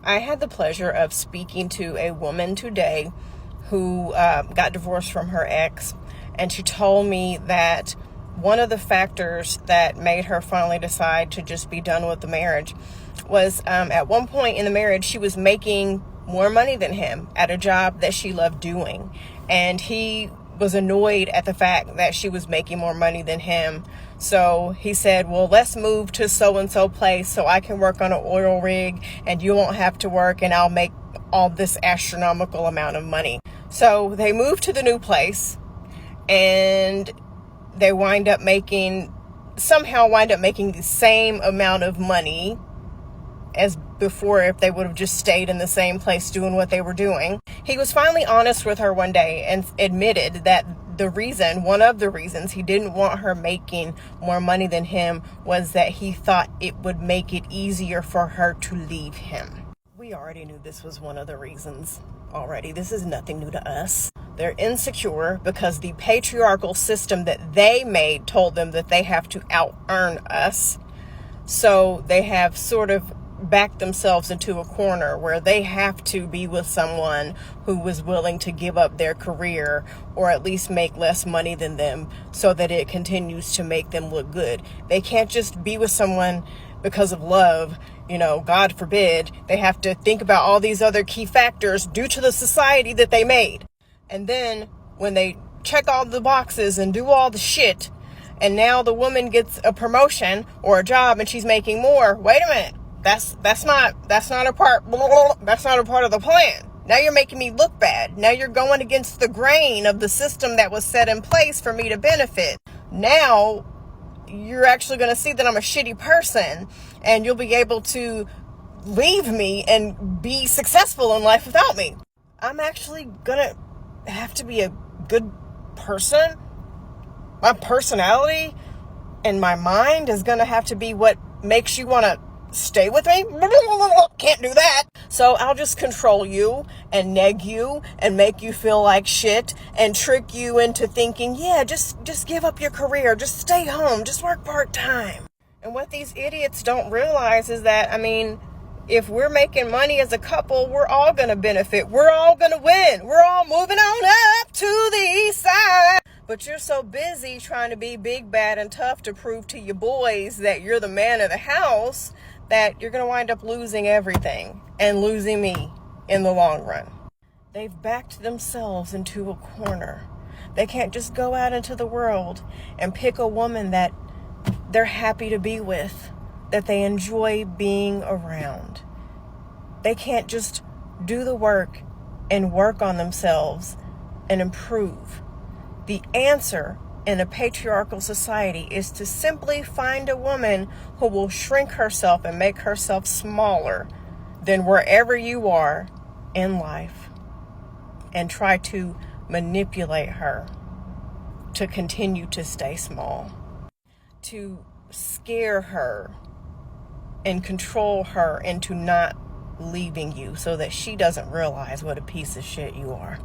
I had the pleasure of speaking to a woman today who got divorced from her ex, and she told me that one of the factors that made her finally decide to just be done with the marriage was at one point in the marriage, she was making more money than him at a job that she loved doing. And he was annoyed at the fact that she was making more money than him. So he said, well, let's move to so-and-so place so I can work on an oil rig and you won't have to work and I'll make all this astronomical amount of money. So they moved to the new place and they somehow wind up making the same amount of money as before if they would have just stayed in the same place doing what they were doing. He was finally honest with her one day and admitted that one of the reasons he didn't want her making more money than him was that he thought it would make it easier for her to leave him. We already knew this was one of the reasons already. This is nothing new to us. They're insecure because the patriarchal system that they made told them that they have to out-earn us. So they have sort of backed themselves into a corner where they have to be with someone who was willing to give up their career or at least make less money than them so that it continues to make them look good. They can't just be with someone because of love. God forbid. They have to think about all these other key factors due to the society that they made. And then when they check all the boxes and do all the shit, and now the woman gets a promotion or a job and she's making more, wait a minute. That's not a part of the plan. Now you're making me look bad. Now you're going against the grain of the system that was set in place for me to benefit. Now you're actually going to see that I'm a shitty person and you'll be able to leave me and be successful in life without me. I'm actually going to have to be a good person. My personality and my mind is going to have to be what makes you want to stay with me. Can't do that. So I'll just control you and neg you and make you feel like shit and trick you into thinking, yeah, just give up your career. Just stay home. Just work part-time. And what these idiots don't realize is that, if we're making money as a couple, we're all going to benefit. We're all going to win. We're all moving on up to the east side. But you're so busy trying to be big, bad, and tough to prove to your boys that you're the man of the house that you're going to wind up losing everything and losing me in the long run. They've backed themselves into a corner. They can't just go out into the world and pick a woman that they're happy to be with, that they enjoy being around. They can't just do the work and work on themselves and improve. The answer in a patriarchal society is to simply find a woman who will shrink herself and make herself smaller than wherever you are in life and try to manipulate her to continue to stay small, to scare her and control her into not leaving you so that she doesn't realize what a piece of shit you are.